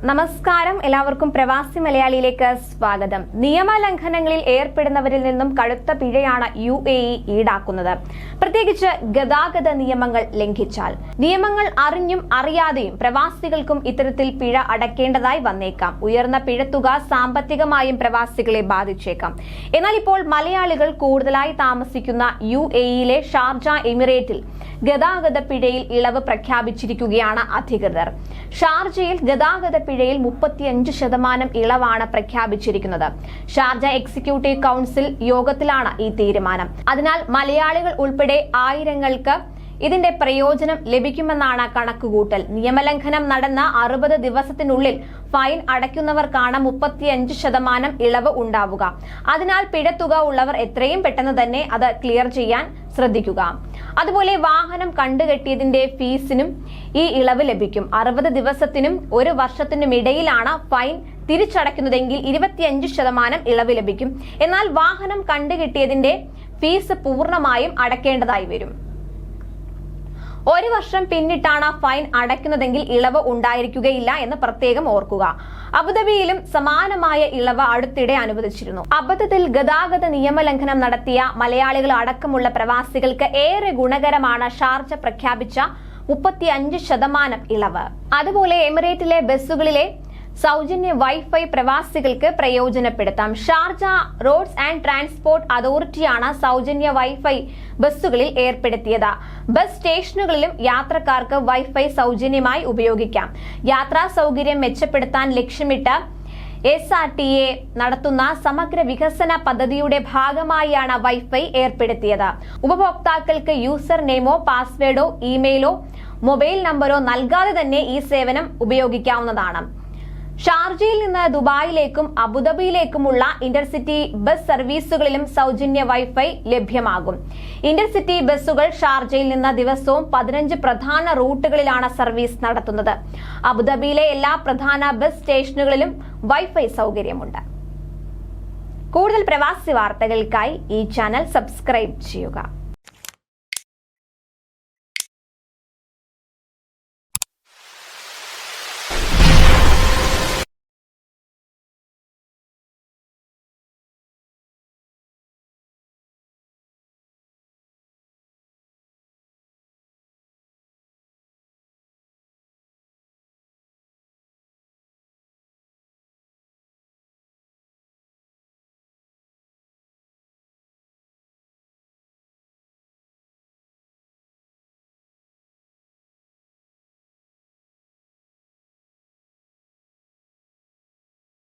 നമസ്കാരം, എല്ലാവർക്കും പ്രവാസി മലയാളിയിലേക്ക് സ്വാഗതം. നിയമലംഘനങ്ങളിൽ ഏർപ്പെടുന്നവരിൽ നിന്നും കടുത്ത പിഴയാണ് UAE ഈടാക്കുന്നത്. പ്രത്യേകിച്ച് ഗതാഗത നിയമങ്ങൾ ലംഘിച്ചാൽ. നിയമങ്ങൾ അറിഞ്ഞും അറിയാതെയും പ്രവാസികൾക്കും ഇത്തരത്തിൽ പിഴ അടയ്ക്കേണ്ടതായി വന്നേക്കാം. ഉയർന്ന പിഴത്തുക സാമ്പത്തികമായും പ്രവാസികളെ ബാധിച്ചേക്കാം. എന്നാൽ ഇപ്പോൾ മലയാളികൾ കൂടുതലായി താമസിക്കുന്ന UAEയിലെ ഷാർജ എമിറേറ്റിൽ ഗതാഗത പിഴയിൽ ഇളവ് പ്രഖ്യാപിച്ചിരിക്കുകയാണ് അധികൃതർ. ഷാർജയിൽ ഗതാഗത പിഴയിൽ 35% ഇളവാണ് പ്രഖ്യാപിച്ചിരിക്കുന്നത്. ഷാർജ എക്സിക്യൂട്ടീവ് കൗൺസിൽ യോഗത്തിലാണ് ഈ തീരുമാനം. അതിനാൽ മലയാളികൾ ഉൾപ്പെടെ ആയിരങ്ങൾക്ക് ഇതിന്റെ പ്രയോജനം ലഭിക്കുമെന്നാണ് കണക്കുകൂട്ടൽ. നിയമലംഘനം നടന്ന 60 ദിവസത്തിനുള്ളിൽ ഫൈൻ അടയ്ക്കുന്നവർക്കാണ് 35% ഇളവ് ഉണ്ടാവുക. അതിനാൽ പിഴത്തുക ഉള്ളവർ എത്രയും പെട്ടെന്ന് തന്നെ അത് ക്ലിയർ ചെയ്യാൻ ശ്രദ്ധിക്കുക. അതുപോലെ വാഹനം കണ്ടുകെട്ടിയതിന്റെ ഫീസിനും ഈ ഇളവ് ലഭിക്കും. 60 ദിവസത്തിനും 1 വർഷത്തിനും ഇടയിലാണ് ഫൈൻ തിരിച്ചടയ്ക്കുന്നതെങ്കിൽ 25% ഇളവ് ലഭിക്കും. എന്നാൽ വാഹനം കണ്ടുകെട്ടിയതിന്റെ ഫീസ് പൂർണ്ണമായും അടയ്ക്കേണ്ടതായി വരും. 1 വർഷം പിന്നിട്ടാണ് ഫൈൻ അടയ്ക്കുന്നതെങ്കിൽ ഇളവ് ഉണ്ടായിരിക്കുകയില്ല എന്ന് പ്രത്യേകം ഓർക്കുക. അബുദാബിയിലും സമാനമായ ഇളവ് അടുത്തിടെ അനുവദിച്ചിരുന്നു. അബദ്ധത്തിൽ ഗതാഗത നിയമലംഘനം നടത്തിയ മലയാളികൾ അടക്കമുള്ള പ്രവാസികൾക്ക് ഏറെ ഗുണകരമാണ് ഷാർജ പ്രഖ്യാപിച്ച 35% ഇളവ്. അതുപോലെ എമിറേറ്റിലെ ബസ്സുകളിലെ സൗജന്യ വൈഫൈ പ്രവാസികൾക്ക് പ്രയോജനപ്പെടുത്താം. ഷാർജ റോഡ്സ് ആൻഡ് ട്രാൻസ്പോർട്ട് അതോറിറ്റിയാണ് സൗജന്യ വൈഫൈ ബസ്സുകളിൽ ഏർപ്പെടുത്തിയത്. ബസ് സ്റ്റേഷനുകളിലും യാത്രക്കാർക്ക് വൈഫൈ സൗജന്യമായി ഉപയോഗിക്കാം. യാത്രാ സൗകര്യം മെച്ചപ്പെടുത്താൻ ലക്ഷ്യമിട്ട് SRTA നടത്തുന്ന സമഗ്ര വികസന പദ്ധതിയുടെ ഭാഗമായാണ് വൈഫൈ ഏർപ്പെടുത്തിയത്. ഉപഭോക്താക്കൾക്ക് യൂസർ നെയിമോ പാസ്വേഡോ ഇമെയിലോ മൊബൈൽ നമ്പറോ നൽകാതെ തന്നെ ഈ സേവനം ഉപയോഗിക്കാവുന്നതാണ്. ഷാർജയിൽ നിന്ന് ദുബായിലേക്കും അബുദാബിയിലേക്കുമുള്ള ഇന്റർസിറ്റി ബസ് സർവീസുകളിലും സൗജന്യ വൈഫൈ ലഭ്യമാകും. ഇന്റർസിറ്റി ബസ്സുകൾ ഷാർജയിൽ നിന്ന് ദിവസവും 15 പ്രധാന റൂട്ടുകളിലാണ് സർവീസ് നടത്തുന്നത്. അബുദാബിയിലെ എല്ലാ പ്രധാന ബസ് സ്റ്റേഷനുകളിലും വൈഫൈ സൗകര്യമുണ്ട്. കൂടുതൽ പ്രവാസി വാർത്തകൾക്കായി ഈ ചാനൽ സബ്സ്ക്രൈബ് ചെയ്യുക.